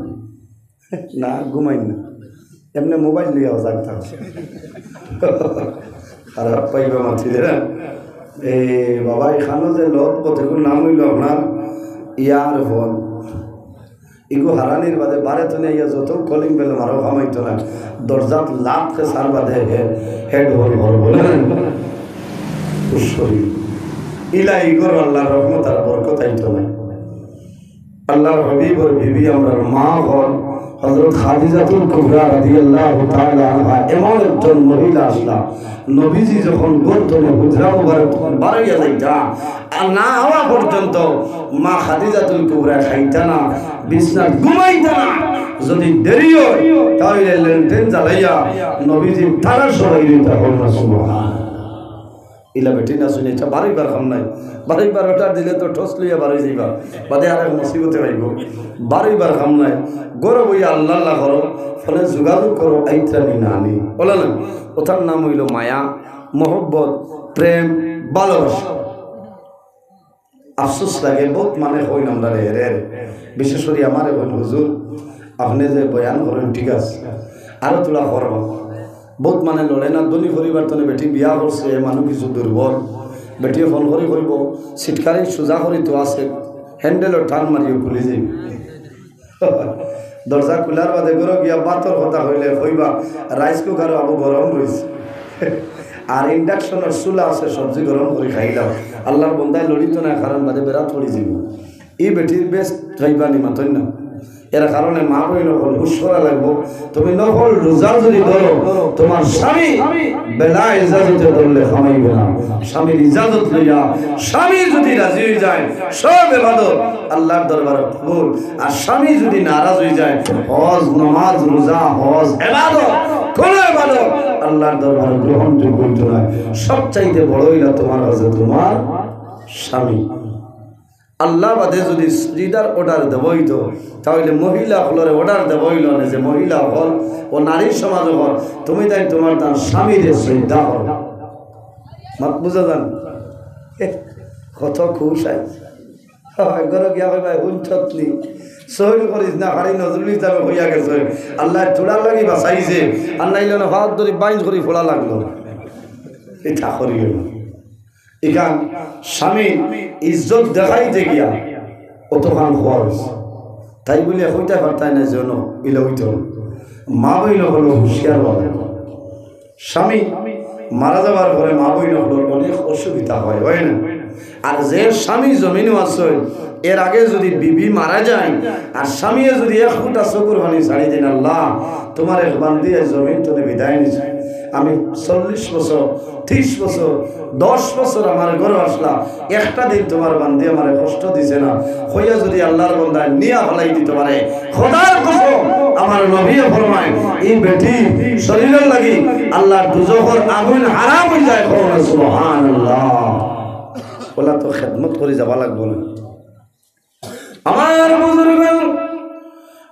না ঘুমাই না এমনি মোবাইল লিয়াও জাগতা খারাপ পাইবা মাতিদের এ বাবা এখানে যে লোক কতগুলো নাম হইল আপনার ইয়ার ফোন এগু হারানির বাদে বারে তো নিয়ে যত কলিং পেলাম আরো কামাইতো না দরজাত লাভকে সার বাদে হেড হল ঘর বলেন ইলা ইগর আল্লাহর রহমত আর বরকত আইতো না আল্লাহর হাবিব আর বিবি আমরা মা হন হযরত খাদিজাতুল কুবরা রাদিয়াল্লাহু তাআলা আনহা এমন একজন মহিলা আসলা নবীজি যখন গোরতনে হুজরা মুবারক বাড়িয়া যাইতা আর না হওয়া পর্যন্ত মা খাদিজাতুল কুবরা খাইতা না বিছনা ঘুমাইতা না যদি দেরি হয় তাহলে লেনটেন জ্বালাইয়া নবীজি তারা সবাই দিতা হল না সুবহানাল্লাহ ইলা বেটি না শুনে এটা বারবার খাম নাই বারবার ওটা দিলে তো ঠোস লইয়া বাড়ি যাইবা বাদে আর এক মুসিবতে আইব বারবার খাম নাই গরব হইয়া আল্লাহ আল্লাহ করো ফলে যোগাযোগ করো আইত্রানি না আনি বলে না ওটার নাম হইল মায়া মহব্বত প্রেম ভালোবাসা আফসোস লাগে বহুত মানে হইন আমরা রে বিশেষ করে আমার হইল হুজুর আপনি যে বয়ান করেন ঠিক আছে আরো তোলা করব বহুত মানে লড়ে না ধনী পরিবর্তনে বেটি বিয়া করছে মানুষ কিছু দুর্বল বেটিয়ে ফোন করে করব সিটকারি সোজা করে তো আছে হ্যান্ডেলর টান মারিয়ে খুলে যাই দরজা খোলার বাদে গরো গিয়া বাতর কথা হইলে কইবা রাইস কুকার আবু গরম রয়েছে আর ইন্ডাকশনের চুলা আছে সবজি গরম করে খাইলাম আল্লাহর বন্দায় লড়িত না কারণ বাদে বেড়া পড়ি যাব এই বেটির বেশ খাইবানি মাতই না এর কারণে মা বই নকল হুশ করা লাগবো তুমি নকল রোজা যদি ধরো তোমার স্বামী বেলা ইজাজতে ধরলে খামাইবে না স্বামীর ইজাজত লইয়া স্বামী যদি রাজি হয়ে যায় সব ইবাদত আল্লাহর দরবারে কবুল আর স্বামী যদি নারাজ হয়ে যায় হজ নামাজ রোজা হজ ইবাদত কোন ইবাদত আল্লাহর দরবারে গ্রহণযোগ্য হইতো না সবচাইতে বড় হইলা তোমার কাছে তোমার স্বামী আল্লাহ বাদে যদি সিজদার অর্ডার দেবই তো তাহলে মহিলা হলরে অর্ডার দেবই না যে মহিলা হল ও নারী সমাজ হল তুমি তাই তোমার তার স্বামীর শ্রদ্ধা হল মাত বুঝা যান কত খুশ ঘর গিয়া হয় ভাই হুঞ্চতনি সহিল করিস না হারি নজরুল ইসলামে হইয়া গেছে আল্লাহ তোলার লাগি বাঁচাইছে আর নাইলে না হাত ধরে বাইঞ্জ করি ফোলা লাগলো এটা করিও না এখান স্বামী ইজ্জত দেখাইতে গিয়া অতখান খরচ তাই বলে হইতে পারতাই না যেন ইলে হইতে মা বইন হলো হুঁশিয়ার বলে স্বামী মারা যাবার পরে মা বইন হলো অনেক অসুবিধা হয় না আর যে স্বামী জমিনও আছে এর আগে যদি বিবি মারা যায় আর স্বামী যদি এক ফুটা চকুর পানি ছাড়ি দেন আল্লাহ তোমার এক বান্দি জমিন তোদের বিদায় নিছে আমি 40 বছর 30 বছর 10 বছর আমার ঘরে আসলাম একটা দিন তোমার বান্দি আমার কষ্ট দিছে না হইয়া যদি আল্লাহর বান্দা নিয়া ফলাই দিতে পারে খোদার কসম আমার নবী ফরমায় এই বেটি শরীরের লাগি আল্লাহর দুজখের আগুন হারাম হয়ে যায় সুবহানাল্লাহ ওলা তো খেদমত করে যাওয়া লাগবে না আমার বুজুর্গ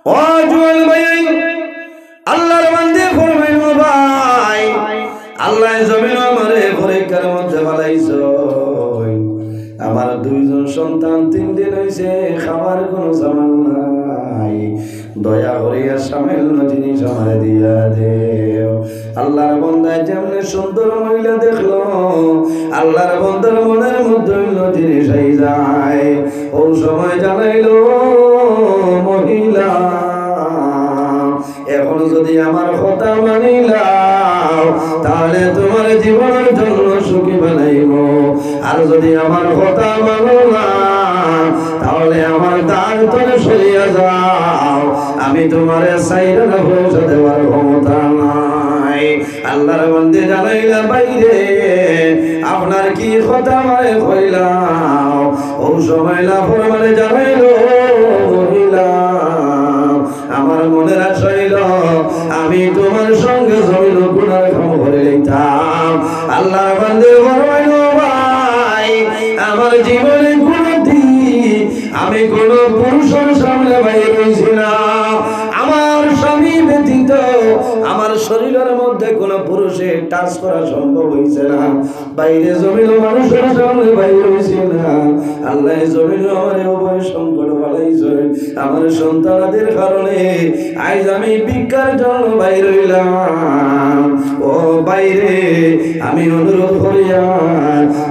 ও জুয়াল ভাই আল্লাহর বান্দে ফরমায় ভাই আল্লাহ জমিন আমারে পরীক্ষার মধ্যে ফেলাইছো। আমার দুইজন সন্তান 3 দিন হয়েছে খাবার কোনো সামান নাই, দয়া করিয়া সামান্য জিনিস আমারে দিয়া দেও। আল্লাহর বান্দায় যেমন সুন্দর মহিলা দেখলো, আল্লাহর বান্দার মনের মধ্যে অন্য জিনিস আই যায়। ও সময় জানাইলো, মহিলা এখন যদি আমার কথা মানিলাও তাহলে তোমার জীবনের জন্য সুখী বানাইব, আর যদি আমার কথা মানো না তাহলে আমার দ্বার তলে সরিয়া যাও, আমি তোমার সাইরা পয়সা দেওয়ার ক্ষমতা নাই। আল্লাহর বান্দা জানাইলা, বাইরে আপনার কি কথা আমায় কইলাও? ও সময় না ফরমানে জানাইলো, মহিলা আমার মনের আশা হইল আমি তোমার সঙ্গে জমিন গুনার ক্ষমা করে লইতাম। আল্লাহর বান্দা ফরমাইল, ভাই আমার জীবনে কোনদিন আমি কোন পুরুষের সামনে বাইরে হইছিলাম, আমার স্বামী ব্যতীত আমার শরীরের মধ্যে কোন পুরুষের টাচ করা সম্ভব হইছে না। বাইরে জমিন মানুষের সামনে বাইরে হইছে না। আল্লাহ জমিন আমার উভয় সংকট বালাইছে। আমার সন্তানদের কারণে আজ আমি ভিক্ষার জন্য বাইরে হইলাম। ও বাইরে, আমি অনুরোধ করিয়া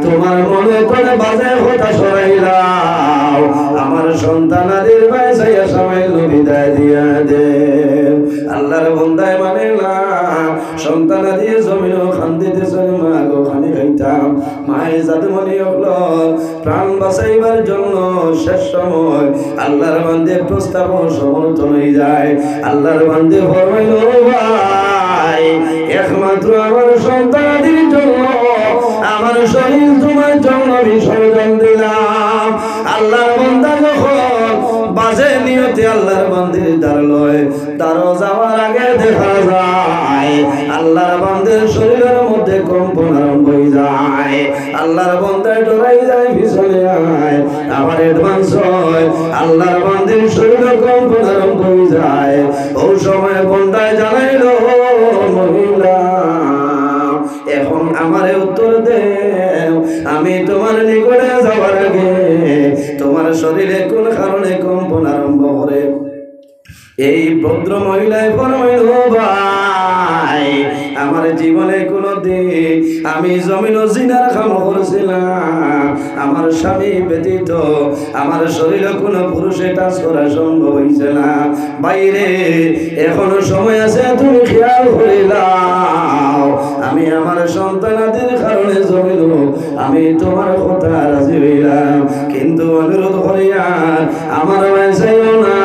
তোমার মনে করে বাজে কথা সরাইলাম, আমার সন্তানদের বাসাইয়া সামান্য বিদায় দিয়া দে। আল্লাহর বন্দায় মানে না, সন্তান দিয়ে জমিন খান দিতেছে, মা গো খানি খাইতাম। মায়ের জাদুমণি হলো প্রাণ বাঁচাইবার জন্য শেষ সময় আল্লাহর বান্দে প্রস্তাব সমর্থন হয়ে যায়। আল্লাহর বান্দে ফরমাইল, ভাই একমাত্র আমার সন্তানদের জন্য আমার শরীর তোমার জন্য বিসর্জন দিলাম। আল্লাহর বান্দা যখন বাজে নিয়তে আল্লাহর বান্দির দ্বার লয়, দ্বারও যাওয়ার আগে দেখা যায় আল্লাহর বান্দির শরীরের মধ্যে কম্পন আরম্ভ হয়ে যায়। আল্লাহর বান্দায় ডরাই যায়, পিছনে আয়, আবার অ্যাডভান্স হয়, আল্লাহর বান্দির শরীরে কম্পন আরম্ভ হয়ে যায়। ও সময় বান্দায় জানাইল, মহিলা এখন আমারে উত্তর দে, আমি তোমার নিকটে যাওয়ার আগে তোমার শরীরে কোন কারণে কম্পন আরম্ভ করে? এই ভদ্র মহিলায় ফরমাইল, ভাই আমার জীবনে কোনদিন আমি জমিন জিনার কাম করছিলাম, আমার স্বামী ব্যতীত আমার শরীরে কোনো পুরুষে টাচ করা সম্ভব হইছে না। বাইরে এখনো সময় আছে, তুমি খেয়াল করিলাম আমি আমার সন্তানাদের কারণে জমিন আমি তোমার কথা রাজি হইলাম, কিন্তু অনুরোধ করিয়া আমার বাঁচাইও না,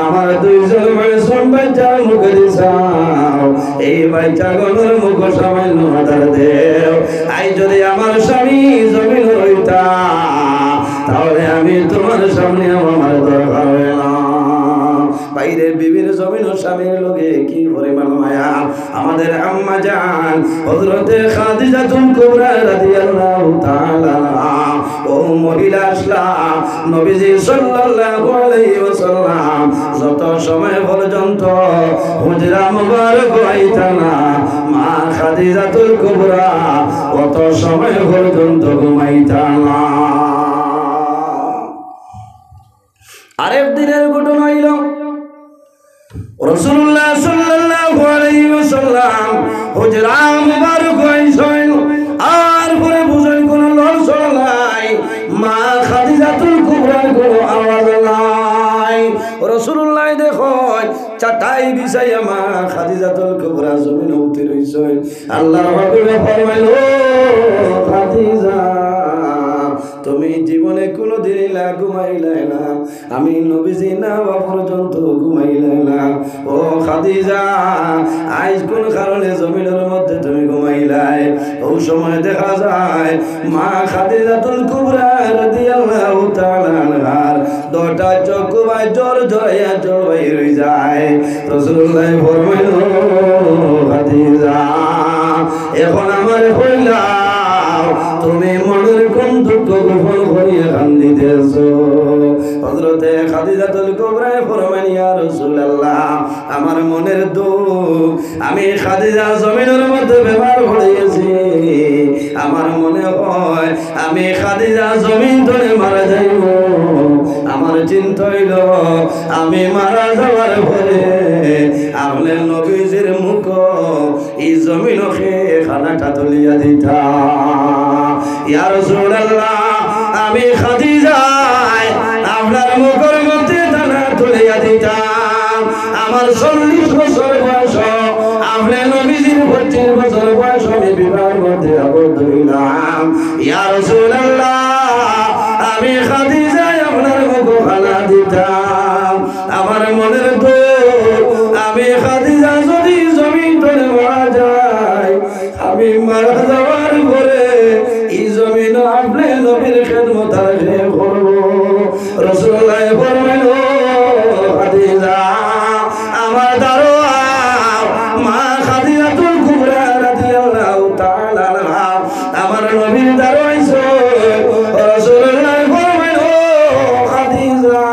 আমার দুইজন মাসুম বাচ্চার মুখে দিছাও, এই বাচ্চাগুলোর মুখ সামান্য আধার দেও। আই যদি আমার স্বামী জমিন হইতা তাহলে আমি তোমার সামনে আমার দরকার হয় না। বাইরে বিবির জমিন ও স্বামীর লোকে কি পরিমাণ মায়া। আমাদের আম্মা জান হযরতে খাদিজাতুল কুবরা রাদিয়াল্লাহু তাআলা ও মহিলা আসলাম নবীজি সাল্লাল্লাহু আলাইহি ওয়াসাল্লাম যত সময় পর্যন্ত হুজরা মুবারক হইতা না মা খাদিজাতুল কুবরা কত সময় পর্যন্ত ঘুমাইতা না। আরেক দিনের ঘটনা হইল, রাসূলুল্লাহ সাল্লাল্লাহু আলাইহি ওয়াসাল্লাম হুজরা মুবারক হইছেন, আর পরে বুঝেন কোন লড়ছড় নাই, মা খাদিজাতুল কুবরার কোনো আওয়াজ নাই। রাসূলুল্লাহ দেখো চাটাই বিছাইয়া মা খাদিজাতুল কুবরা জমিনে উঠে রইছেন। আল্লাহর হাবিব ফরমাইল, খাদিজা তুমি জীবনে কোনদিন ঘুমাইলে না, আমি নবীজি না পর্যন্ত ঘুমাইলে না। ও খাদিজা আজ কোন কারণে জমিনের মধ্যে তুমি ঘুমাইলাই? ও সময় দেখা যায় মা খাদিজাতুল কুবরা রাদিয়াল্লাহু তাআলা আনহার দুটা চক্ষু বাই জোর জড়াইয়া জল বাইর হয়ে যায়। রাসূলুল্লাহ ফরমাইল, খাদিজা এখন আমার হইলা তুমি মনের কোন দুঃখ গোপন করিয়া কান্দিতেছো? হযরতে খাদিজাতুল কুবরা ফরমাইল, ইয়া রাসূলুল্লাহ আমার মনের দুঃখ আমি খাদিজা জমিনের মধ্যে ব্যবহার খাদিজা জমিন ধরে মারা যাইব আমার চিন্তা হইল আমি মারা যাওয়ার পরে আপনার নবীজির মুখ এই জমিনকে খানাটা তুলিয়া দিতা ইয়া রাসূলুল্লাহ আমি খাদিজা আপনার মুখের মধ্যে দানা তুলিয়া দিতাম আমার 40 বছর বয়স আপনার নবীজির 25 বছর বয়স আমি বিবাহের মধ্যে আবদ্ধ হইলাম ইয়া রাসূলুল্লাহ আমি খাদিজা আপনার মুখ খানা দিতাম আমার মনের দুঃখ আমি খাদিজা যদি জমিন ধরে মারা যায় আমি মারা যাওয়ার পরে এই জমিন আপনি নবীর খেদমত আরকে করব রাসূলুল্লাহ ফরমাইল খাদিজা আমার দারোয়া মা খাদিজাতুল কুবরা রাদিয়াল্লাহু তাআলা আনহা আমার নবীর দারোয়াইছো রাসূলুল্লাহ ফরমাইল খাদিজা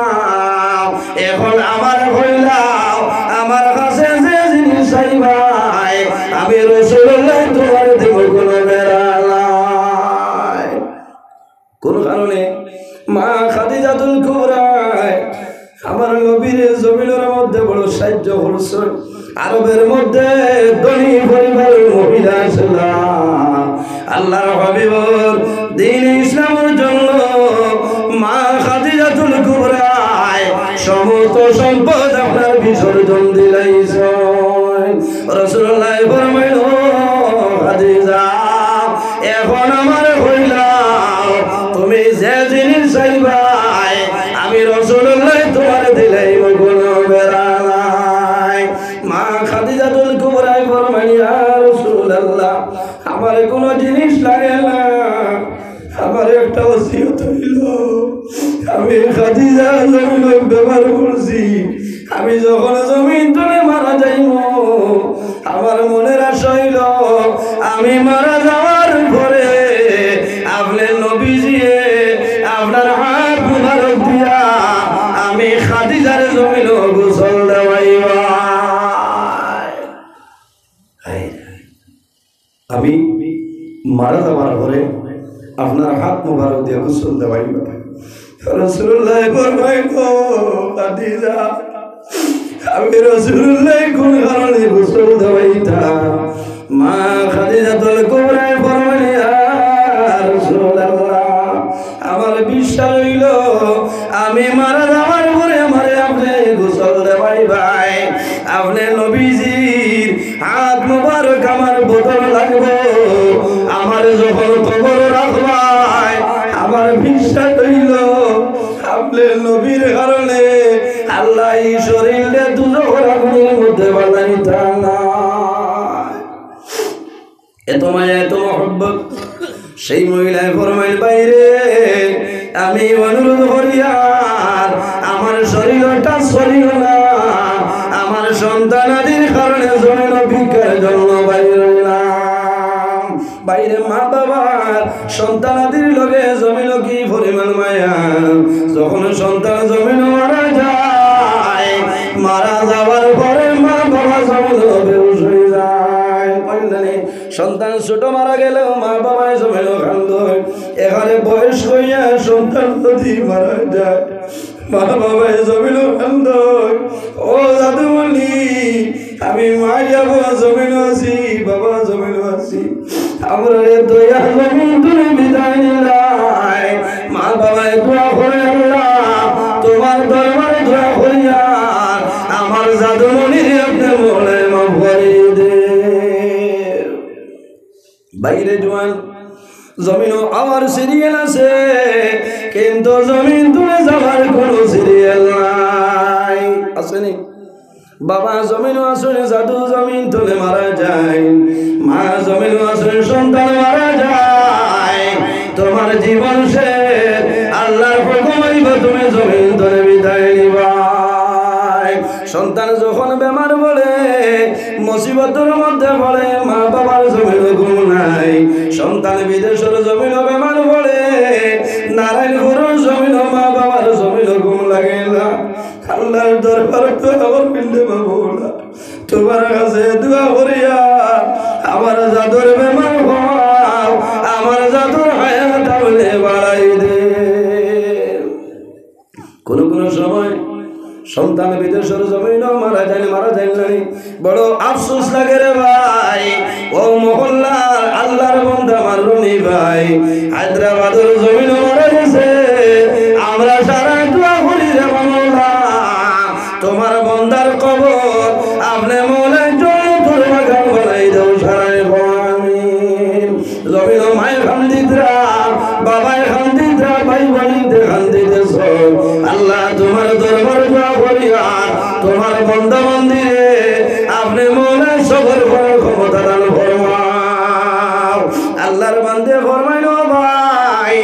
এখন আমার কইলাও আমার কাছে যে জিনিস চাইবাই আমি রাসূলুল্লাহ তোমার দেব কোনো বেড়ালাই কোন কারণে মা খাদিজাতুল কুবরা আমার নবীর জমিনের মধ্যে বড় সাহায্য করছেন আরবের মধ্যে ধনী পরিবারের মহিলা ছিল আল্লাহর হাবিবর দ্বীন ইসলামের জন্য মা খাদিজাতুল কুবরা সমস্ত সম্পদ আপনার বিসর্জন দিলাইছেন রাসূলুল্লাহ ফরমাইল খাদিজা এখন আমার কইলাও তুমি যে জিনিস চাইবাই আমি রাসূলুল্লাহ তোমার দিলাই কোনো বেড়ালাই মা খাদিজাতুল কুবরা ফরমাইল ইয়া রাসূলুল্লাহ আমার কোনো জিনিস লাগে না আমার একটা ওসিয়ত হইল আমি খাদিজা জমিন ব্যবহার করছি আমি যখন জমিন ধরে মারা যাইব আমার মনের আশা হইল আমি মারা যাওয়ার পরে আপনার নবীজি আপনার হাত মুবারক দিয়া আমি খাদিজার জমিন গোসল দেওয়াইব আমি মারা যাওয়ার পরে আপনার হাত মুবারক দিয়ে গোসল দেওয়াইব রাসূলুল্লাহ ফরমাইল খাদিজা আমি রাসূলুল্লাহ কোন কারণে গোসল দেওয়াইতাম মা খাদিজাতুল কুবরা ফরমাইল ইয়া রাসূলুল্লাহ আমার বিশ্বাস হইল আমি মারা যাওয়ার পরে আমারে আপনি গোসল দেওয়াইবাই আপনি নবীজির হাত মুবারক আমার বোতল লাগবে আমার যখন কবর রাখবাই আমার বিশ্বাস হইল আপনি নবীর কারণে আল্লাহ এই শরীরে দুজোর আগুনের মধ্যে বানাইতা না এত মায়া এত মহব্বত সেই মহিলায় ফরমাইল বাইরে আমি অনুরোধ করি আর আমার শরীরটা শরীর না আমার সন্তানাদির কারণে জমিন ভিক্ষার জন্য বাইরে রইলাম বাইরে মা বাবার সন্তানাদির লগে জমিন কি পরিমাণ মায়া যখন সন্তান জমিন মারা যায় মারা যাওয়ার পরে মা বাবা জমিন বেহুশ হয়ে যায় সন্তান ছোট মারা গেলেও মা বাবায় জমিন কান্দ এখানে বয়স হইয়া সন্তান যদি মারা যায় মা বাবায় জমিন কান্দ ও দাদু বলি আমি মা যাবো জমিন আছি বাবা জমিন আছি আমরা দয়া জমিন তুমি বিদায় নিলাই মা বাবায় দোয়া করে আল্লাহ তোমার দরবারে দোয়া করিয়া আমার জাদুমণির আপনি মনে মাফ করে দে বাইরে জোয়ান জমিনও আমার সিরিয়াল আছে কিন্তু জমিন তুলে যাওয়ার কোনো সিরিয়াল নাই আসেনি বাবা জমিনও আসলে জাদু জমিন তুলে মারা যায় মা জমিনও আসলে সন্তান মারা যায় তোমার জীবন শেষ আল্লাহর হুকুম হইব তুমি জমিন তুলে বিদায় নিবা সন্তান যখন বেমার বলে মুসিবতের মধ্যে পড়ে মা বাবার জমিন ঘুম নাই সন্তান বিদেশের জমিন বেমার বলে নারায়ণপুরের জমিন মা বাবার জমিন ঘুম লাগে না আল্লাহর দরবার আমার পিলে বাবুলা তোমার কাছে দোয়া করিয়া আমার জাদুর বেমার হও আমার জাদুর হায়াত বলে বাড়াই সুদান বিদেশের জমিন মারা যায় নাই বড় আফসোস লাগে রে ভাই ও মহল্লার আল্লাহর বান্দা আমার রনি ভাই হায়দ্রাবাদের জমিন মারা গেছে আমরা সারা দোয়া করি রে মাওলা তোমার বান্দার কবর আপনি মৌলা জয়তুল মাকাম বানাই দাও সারাই আমিন জমিন মায়ের খান্দিতরা বাবায় খান্দিতরা ভাই বাড়িতে খান্দিতেছ আল্লাহ তোমার দরবার দোয়া করিয়া তোমার বান্দা মন্দিরে আপনি মৌলা সবর করার ক্ষমতা দান ফরমাও আল্লাহর বান্দে ফরমাইলো ভাই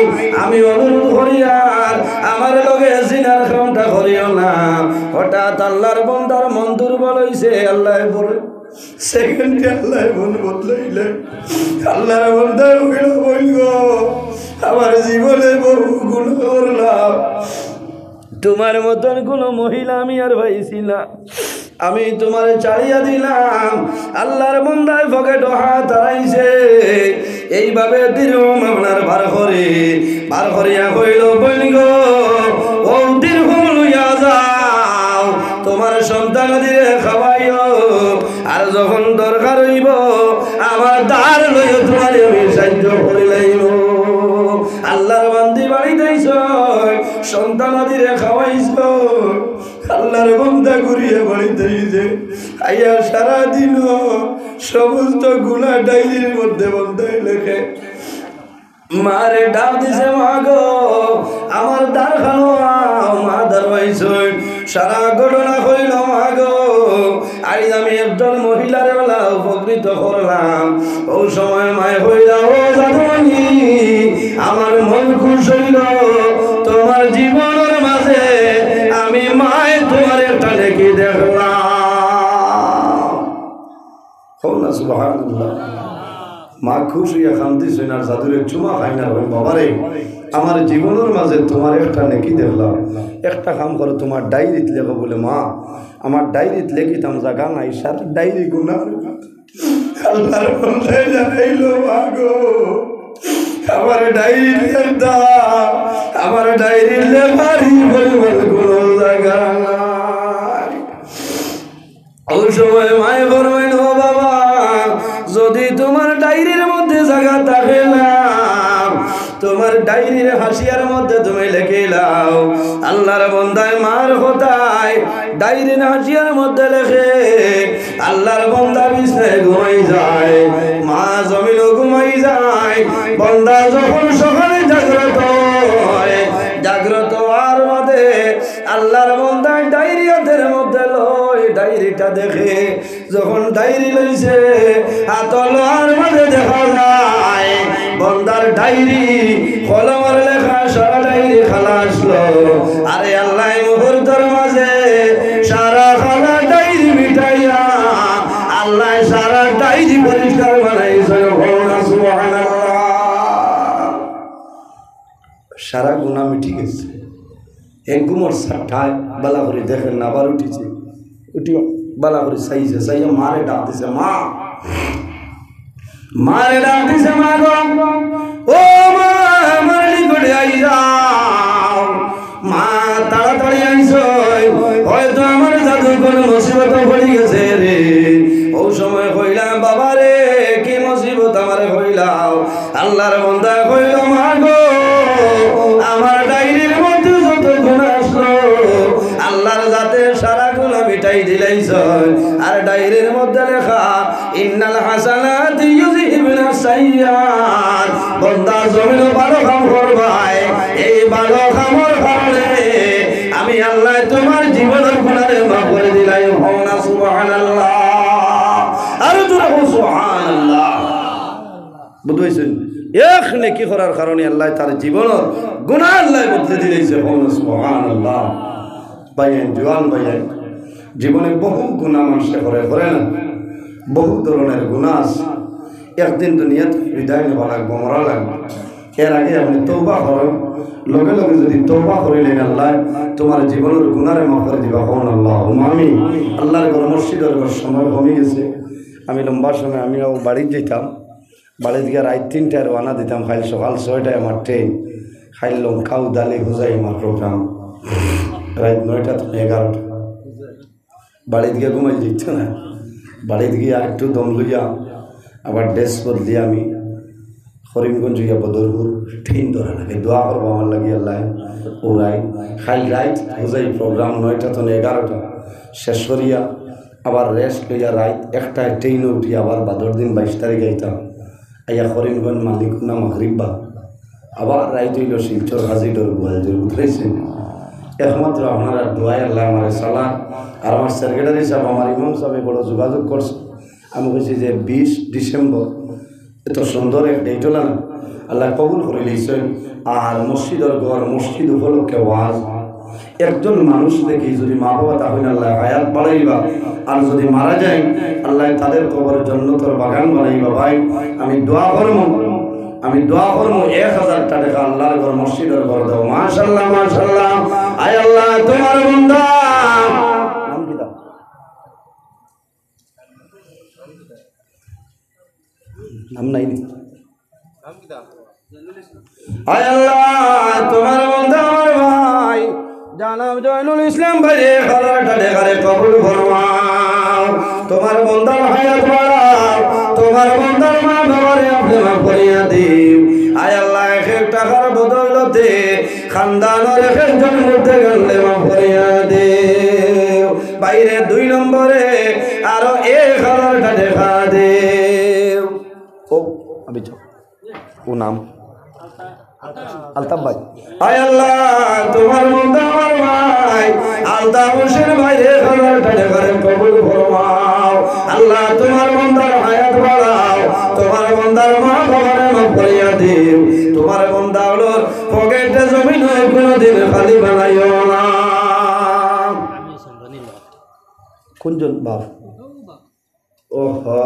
আমি অনুরোধ করি আর আমার লগে জিনার কামটা করিও না হঠাৎ আল্লাহর বান্দার মন দুর্বল হইছে আল্লাহ বলে সেকেন্ডে আল্লাহ মন বদলাইলে আল্লাহর বান্দা বলল আমার জীবনে বহু গুনাহ করলাম তোমার মতন কোন মহিলা আমি আর পাইছি না আমি তোমার ছাড়িয়া দিলাম আল্লাহর বান্দায় পকেট হাত হারাইছে এইভাবে দীর্ঘ মামলার বার করিয়া কইল বইন গো ও দীর্ঘ লইয়া যাও তোমার সন্তান দিয়ে খাওয়াইও আর যখন দরকার হইব আমার দ্বার লইয়া তোমার আমি সাহায্য করি লাইব আল্লাহর বান্দি বাড়িতেইছ সন্তান দিয়ে খাওয়াইছ আল্লাহর বান্দা ঘুরিয়ে বাড়িতেইছে আইয়া সারাদিন সমস্ত গুনাহ ডায়েরির মধ্যে বন্ধাই লেখে মারে ডাক দিছে মা গো আমার দ্বার খানো মা দরবাইছ সারা ঘটনা হইল মা গো আজ আমি একজন মহিলার বেলা উপকৃত করলাম ও সময় মায় হইলা ও জাদুমণি আমার মন খুশ হইল তোমার জীবনের মাঝে আমি মায় তোমার একটা নেকি দেখলাম সুবহানাল্লাহ মা খুশ হইয়া কান্দিছে না জাদুরের চুমা খাই না বাবারে আমার জীবনের মাঝে তোমার একটা নেকি দেখলাম একটা কাম করো তোমার ডায়েরিত লেখো বলে মা আমার ডায়েরিত লেখিতাম জায়গা নাই সারা ডায়েরি গুনাহ আল্লাহর বান্দায় জানাইলো মা গো আমার ডায়েরি লেখা আমার ডায়েরি লেখারই পরিমাণ কোনো জায়গা নাই ওই সময় মায়ে বলবেন ও বাবা যদি তোমার ডায়েরির মধ্যে জায়গা থাকে না তোমার ডায়েরির হাসিয়ার মধ্যে তুমি লিখে লাও আল্লাহর বান্দায় মার কথায় ডায়েরির হাসিয়ার মধ্যে লেখে আল্লাহর বান্দা বিছানায় ঘুমাই যায় মা জমিনও ঘুমাই যায় বান্দা যখন সকালে জাগ্রত হয় জাগ্রত আর মধ্যে আল্লাহর বান্দায় ডায়েরি হাতের মধ্যে লয় ডায়েরিটা দেখে যখন ডায়েরি লইছে হাত লওয়ার মধ্যে দেখা যায় বান্দার ডায়েরি কলমের লেখা সারা ডায়েরি খালা আসলো আরে আল্লাহ মুহূর্তের মাঝে সারা খালা ডায়েরি মিটাইয়া আল্লাহ সারা ডায়েরি পরিষ্কার বানাইছে সুবহানাল্লাহ সারা গুনাহ মিটি গেছে এক গুমর সাঠায় বালা করে দেখেন না আবার উঠিছে উঠিও বালা করে চাইছে চাইয়া মারে ডাক দিছে মা মারে ডাক দিছে মা গো ও মা আমার নিকটে আই যাও মা তাড়াতাড়ি আইছো হয়তো আমার জাদু কোন মুসিবত পড়ে গেছে রে ও সময় কইলাম বাবা রে কি মুসিবত আমারে কইলাও আল্লাহর বান্দা কইল মা গো আমার ডায়েরির মধ্যে যত গুনাহ আসলো আল্লাহর জাতে সারা গুনাহ মিটাই দিলাইছ আর ডায়েরির মধ্যে লেখা ইন্নাল হাসানাতি ইউযহিবুনা সাইয়্যাত বান্দা জমিন ভালো কাম করবাই এই ভালো কামের কারণে আমি আল্লাহ তোমার জীবনের গুনাহ মাফ করে দিলাই হওনা সুবহানাল্লাহ আর তোরা সুবহানাল্লাহ বুঝাইছেন এক নেকি করার কারণে আল্লাহ তার জীবনের গুনাহ আল্লাহ বদলে দিয়েছে হওনা সুবহানাল্লাহ ভাইয়েন জওয়ান ভাইয়েন জীবনে বহু গুনাহ মানুষ করে না বহু ধরনের গুনাহ আছে একদিন দুনিয়াতে বিদায় নেওয়া লাগবে মরা লাগবে এর আগে আপনি তওবা করেন লগে লগে যদি তওবা করিলেন আল্লাহ তোমার জীবনের গুনাহে মাফ করে দিবা হন আল্লাহ আমিন আল্লাহর ঘর মসজিদের ঘর সময় কমে গেছে আমি লম্বা সময় আমিও বাড়ি যেতাম বাড়ি থেকে রাত 3টায় রওনা দিতাম খাইল সকাল 6টায় আমার ট্রেন খাইলাম খাও দালি ভুজাই আমার প্রোগ্রাম রাত 9টা থেকে 11টা বাড়িতে গিয়ে ঘুমাই দিচ্ছ না, বাড়িতে গিয়ে একটু দম লইয়া আবার ড্রেস বদলি আমি করিমগঞ্জ গিয়া বদরপুর ট্রেন ধরা লাগে, দোয়া করবো আমার লাগে আল্লাহ ওরাই খাইল রাইট বোঝাই প্রোগ্রাম 9টা তো 11টা শেষ করিয়া আবার রেস্ট লইয়া রাইট 1টায় ট্রেনে উঠি আবার বাদর দিন 22 তারিখ আইতাম আইয়া করিমগঞ্জ মালিকুনা মাগরিবা আবার রাইত হইল শিলচর হাজিডর গোয়ালজোর উঠেছেন। একমাত্র আপনারা দোয়াই আল্লাহ আমার সালাম। আর আমার সেক্রেটারি সাহেব আমার ইমাম সাহেব বড় যোগাযোগ করছে, আমি বলছি যে 20 ডিসেম্বর এত সুন্দর এক ডেট হল না, আল্লাহ কবুল করে দিয়েছেন। আর মসজিদের ঘর মসজিদ উপলক্ষে ওয়াজ একজন মানুষ দেখি যদি মা বাবা তাহলে আল্লাহ হায়াত বাড়াইবা, আর যদি মারা যায় আল্লাহ তাদের কবরের জান্নাতের বাগান বানাইবা। ভাই আমি দোয়া করবো 1000 টাকা আল্লাহর ঘর মসজিদের ঘর দাও। মাশাআল্লাহ মাশাআল্লাহ। আয় আল্লাহ তোমার বান্দা নাম কি দাও, নাম নাই, আয় আল্লাহ তোমার বান্দা আমার ভাই জানাব জয়নুল ইসলাম ভাই 1000 টাকা কবুল ফরমাও। তোমার বান্দার হায়াত বাড়াও, তোমার বান্দার মা বাবারে আপনি মাফ করিয়া দিও। আয় আল্লাহ 1 টাকার বদৌলতে খানদানের একজন মধ্যে গেলে মাফ করিয়া দিও। বাইরে 2 নম্বরে আরো 1000 টাকা দিও। ও আমি ও নাম আলতাফ ভাই। আয় আল্লাহ তোমার বান্দা আমার ভাই আলতাফ হোসেন ভাই 1000 টাকা কবুল ফরমাও। আল্লাহ তোমার বান্দার হায়াত বাড়াও, তোমার বান্দার মা বাবারে মাফ করিয়া দিও। তোমার বান্দা হলো পকেটে জমিন কোনদিন খালি বানাইও না। কোনজন বাপ? ওহো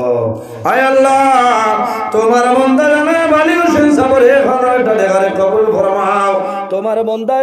আয় আল্লাহ তোমার বান্দা জানা বালি হোসেন সাবরে 1000 টাকা কবুল ফরমাও। তোমার বান্দা